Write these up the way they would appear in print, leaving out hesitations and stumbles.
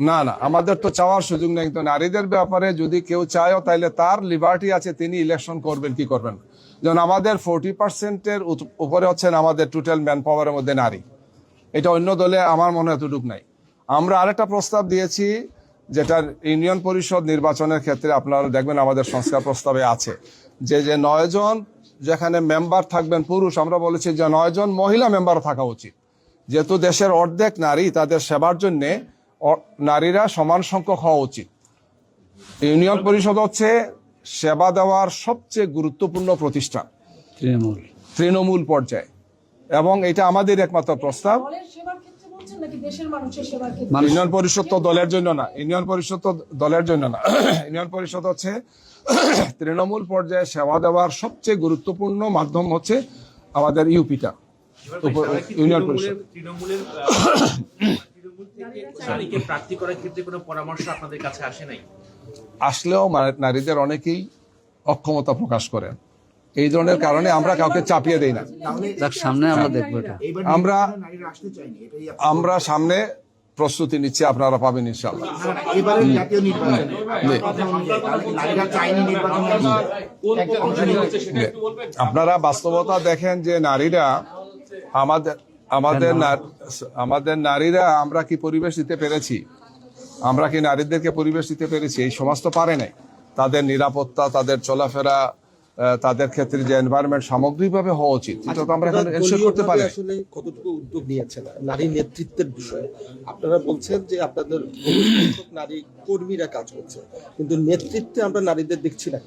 না না, আমাদের তো চাওয়ার সুযোগ নেই। তো নারীদের ব্যাপারে যদি কেউ চায়ও তাইলে তার লিবার্টি আছে, তিনি ইলেকশন করবেন কি করবেন। যেমন আমাদের 40%-এর উপরে হচ্ছেন আমাদের টোটাল ম্যান পাওয়ারের মধ্যে নারী। এটা অন্য দলে আমার মনে হয় এতটুক নাই। আমরা আরেকটা প্রস্তাব দিয়েছি, যেটা ইউনিয়ন পরিষদ নির্বাচনের ক্ষেত্রে আপনারা দেখবেন আমাদের সংস্কার প্রস্তাবে আছে, যে 9 জন যেখানে মেম্বার থাকবেন পুরুষ, আমরা বলেছি যে 9 জন মহিলা মেম্বার থাকা উচিত। যেহেতু দেশের অর্ধেক নারী, তাদের সেবার জন্য নারীরা সমান সংখ্যক হওয়া উচিত। ইউনিয়ন পরিষদ হচ্ছে সেবা দেওয়ার সবচেয়ে গুরুত্বপূর্ণ প্রতিষ্ঠান তৃণমূল পর্যায়ে, এবং এটা আমাদের একমাত্র প্রস্তাব। ইউনিয়ন পরিষদ তো দলের জন্য না, ইউনিয়ন পরিষদ তো দলের জন্য না। ইউনিয়ন পরিষদ হচ্ছে তৃণমূল পর্যায়ে সেবা দেওয়ার সবচেয়ে গুরুত্বপূর্ণ মাধ্যম হচ্ছে আমাদের ইউপিটা, ইউনিয়ন পরিষদ। প্রার্থী করার ক্ষেত্রে কোনো পরামর্শ আপনাদের কাছে আসে নাই? আসলেও নারীদের অনেকেই অক্ষমতা প্রকাশ করেন, এই ধরনের কারণে আমরা কাউকে চাপিয়ে দেই না। সামনে আমরা দেখবো, আমরা সামনে প্রস্তুতি নিচ্ছি, আপনারা পাবেন ইনশাআল্লাহ। আপনারা বাস্তবতা দেখেন যে নারীরা আমাদের নারীরা আমরা কি পরিবেশ দিতে পেরেছি, আমরা কি নারীদেরকে পরিবেশ দিতে পেরেছি? এই সমাজ তো পারে নাই। তাদের নিরাপত্তা, তাদের চলাফেরা, তাদের ক্ষেত্রে যে এনভায়রনমেন্ট সামগ্রিকভাবে হওয়া উচিত, এটা তো আমরা এখন এনশিওর করতে পারি। আসলে কতটুকু উদ্যোগ নিয়েছেন নারী নেতৃত্বের বিষয়ে? আপনারা বলছেন যে আপনাদের নারী কর্মীরা কাজ করছে, কিন্তু নেতৃত্বে আমরা নারীদের দেখছি না।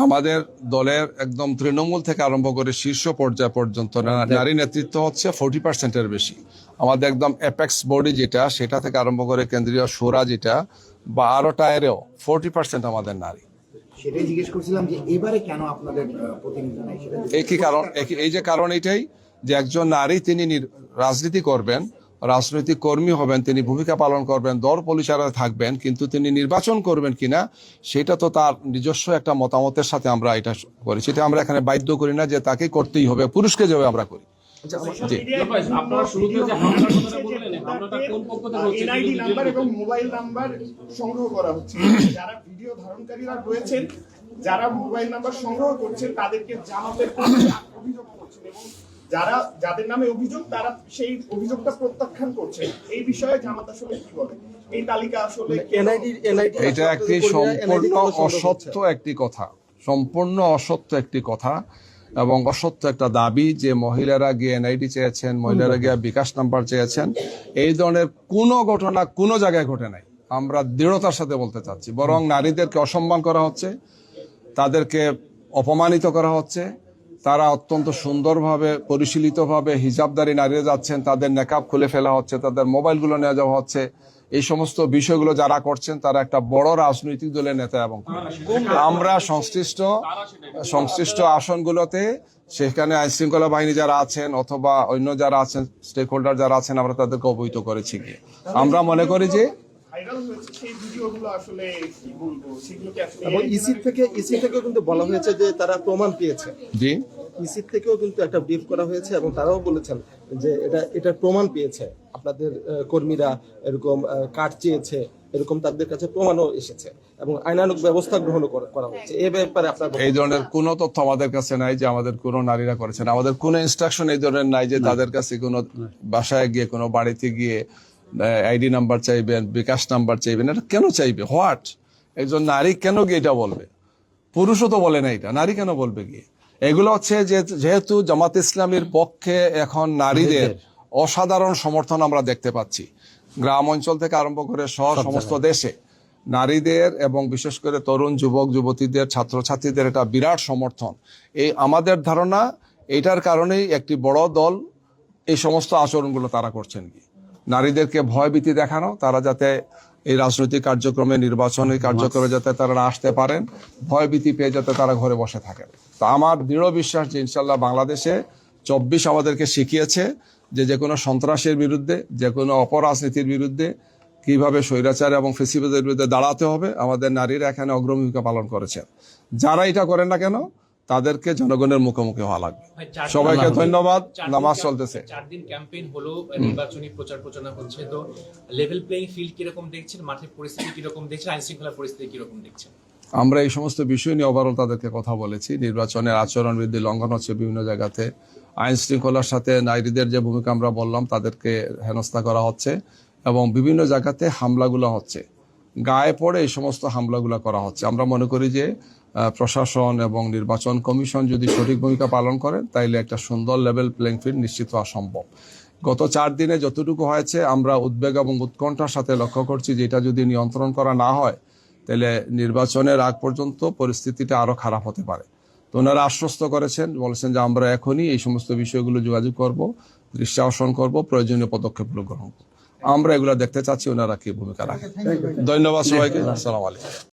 আমাদের দলের একদম তৃণমূল থেকে আরম্ভ করে শীর্ষ পর্যায় পর্যন্ত নারী নেতৃত্ব হচ্ছে 40%-এর বেশি। আমাদের একদম অ্যাপেক্স বডি যেটা, সেটা থেকে আরম্ভ করে কেন্দ্রীয় শোরা যেটা, বা আরো টায়ারেও 40% আমাদের নারী। সেটাই জিজ্ঞেস করছিলাম যে এবারে কেন আপনাদের প্রতিনিধি নাই? একই কারণ, এই যে কারণ এটাই যে একজন নারী তিনি রাজনীতি করবেন, রাজনৈতিক কর্মী হবেন, তিনি ভূমিকা পালন করবেন, দল পরিচালনায় থাকবেন, কিন্তু তিনি নির্বাচন করবেন কিনা সেটা তো তার নিজস্ব একটা মতামতের সাথে আমরা এটা করেছি। এটা আমরা এখানে বাধ্য করি না যে তাকে করতেই হবে, পুরুষকে যেভাবে আমরা করি। এনআইডি নাম্বার এবং মোবাইল নাম্বার সংগ্রহ করা হচ্ছে। যারা ভিডিও ধারণকারীরা রয়েছেন, যারা মোবাইল নাম্বার সংগ্রহ করছেন, তাদেরকে জামাতের অভিযোগ করছেন, এবং যাদের নামে অভিযোগ তারা সেই অভিযোগটা প্রত্যাখ্যান করছে। এই বিষয়ে জামাত আসলে কি বলে? এই তালিকা আসলে এটা একটি সম্পূর্ণ অসত্য একটি কথা, সম্পূর্ণ অসত্য একটি কথা এবং অসত্য একটা দাবি যে মহিলারা গিয়ে এনআইডি চেয়েছেন, মহিলারা গিয়ে বিকাশ নাম্বার চেয়েছেন। এই ধরনের কোনো ঘটনা কোনো জায়গায় ঘটে নাই, আমরা দৃঢ়তার সাথে বলতে চাচ্ছি। বরং নারীদেরকে অসম্মান করা হচ্ছে, তাদেরকে অপমানিত করা হচ্ছে। তারা অত্যন্ত সুন্দরভাবে পরিশীলিতভাবে হিজাবদারী নারীরা যাচ্ছেন, তাদের নেকাব খুলে ফেলা হচ্ছে, তাদের মোবাইলগুলো নিয়ে যাওয়া হচ্ছে। এই সমস্ত বিষয়গুলো যারা করছেন তারা একটা বড় রাজনৈতিক দলের নেতা, এবং আমরা সংশ্লিষ্ট আসনগুলোতে সেখানে আইনশৃঙ্খলা বাহিনী যারা আছেন অথবা অন্য যারা আছেন, স্টেক হোল্ডার যারা আছেন, আমরা তাদেরকে অবহিত করেছি। আমরা মনে করি যে ইসি থেকেও কিন্তু বলা হয়েছে যে তারা প্রমাণ পেয়েছে। জি, ইসি থেকেও কিন্তু একটা ব্রিফ করা হয়েছে এবং তারাও বলেছেন যে এটা প্রমাণ পেয়েছে, আপনাদের কর্মীরা এরকম কার্ড চেয়েছে, এরকম তাদের কাছে প্রমাণও এসেছে এবং আইনানুগ ব্যবস্থা গ্রহণ করা হচ্ছে। এই ব্যাপারে আপনার এই ধরনের কোনো তথ্য আমাদের কাছে নাই যে আমাদের কোনো নারীরা করেছেন। আমাদের কোনো ইনস্ট্রাকশন এই ধরনের নাই যে তাদের কাছে কোনো বাসায় গিয়ে, কোনো বাড়িতে গিয়ে আইডি নাম্বার চাইবেন, বিকাশ নাম্বার চাইবেন। এটা কেন চাইবে? হোয়াট? একজন নারী কেন গিয়ে এটা বলবে? পুরুষও তো বলে না, এটা নারী কেন বলবে গিয়ে? এগুলো হচ্ছে যে যেহেতু জামাত ইসলামীর পক্ষে এখন নারীদের অসাধারণ সমর্থন আমরা দেখতে পাচ্ছি, গ্রাম অঞ্চল থেকে আরম্ভ করে সমস্ত দেশে নারীদের এবং বিশেষ করে তরুণ যুবক যুবতীদের, ছাত্রছাত্রীদের একটা বিরাট সমর্থন। এই আমাদের ধারণা এটার কারণেই একটি বড় দল এই সমস্ত আচরণগুলো তারা করছেন কি নারীদেরকে ভয়ভীতি দেখানো, তারা যাতে এই রাজনৈতিক কার্যক্রমে, নির্বাচনী কার্যক্রমে যাতে তারা না আসতে পারেন, ভয়ভীতি পেয়ে যাতে তারা ঘরে বসে থাকেন। তো আমার দৃঢ় বিশ্বাস যে ইনশাল্লাহ বাংলাদেশে 24 আমাদেরকে শিখিয়েছে যে কোনো সন্ত্রাসের বিরুদ্ধে, যে কোনো অপরাজনীতির বিরুদ্ধে কিভাবে স্বৈরাচার এবং ফেসিবাদের বিরুদ্ধে দাঁড়াতে হবে। আমাদের নারীরা এখানে অগ্রভূমিকা পালন করেছেন। যারা এটা করেন না কেন তাদেরকে জনগণের মুখোমুখি হওয়া লাগবে। ভাই, 4 দিন সবাইকে ধন্যবাদ। 4 দিন নামাজ ক্যাম্প- চলতেছে। 4 দিন ক্যাম্পেইন হলো, নির্বাচনী প্রচার প্রচারণা হচ্ছে, তো লেভেল প্লেইং ফিল্ড কিরকম দেখছেন, মাঠের পরিস্থিতি কিরকম দেখছেন, আইন শৃঙ্খলার পরিস্থিতি কিরকম দেখছেন? আমরা এই সমস্ত বিষয় নিয়ে ওভারঅল তাদেরকে কথা বলেছি। নির্বাচনের আচরণবিধি লঙ্ঘন হচ্ছে বিভিন্ন জায়গাতে, আইন শৃঙ্খলার সাথে নারীদের যে ভূমিকা আমরা বললাম তাদেরকে হেনস্থা করা হচ্ছে, এবং বিভিন্ন জায়গাতে হামলাগুলো হচ্ছে, গায়ে পড়ে এই সমস্ত হামলাগুলো করা হচ্ছে। আমরা মনে করি যে প্রশাসন এবং নির্বাচন কমিশন যদি সঠিক ভূমিকা পালন করেন তাইলে একটা সুন্দর লেভেল প্লেইং ফিল্ড নিশ্চিত হওয়া সম্ভব। গত 4 দিনে যতটুকু হয়েছে আমরা উদ্বেগ এবং উৎকণ্ঠার সাথে লক্ষ্য করছি যে এটা যদি নিয়ন্ত্রণ করা না হয় তাহলে নির্বাচনের আগ পর্যন্ত পরিস্থিতিটা আরো খারাপ হতে পারে। তো ওনারা আশ্বস্ত করেছেন, বলেছেন যে আমরা এখনই এই সমস্ত বিষয়গুলো যোগাযোগ করব, দৃষ্টি আকর্ষণ করব, প্রয়োজনীয় পদক্ষেপগুলো গ্রহণ করব। আমরা এগুলো দেখতে চাচ্ছি ওনারা কি ভূমিকা রাখেন। ধন্যবাদ সবাইকে। আসসালামু আলাইকুম।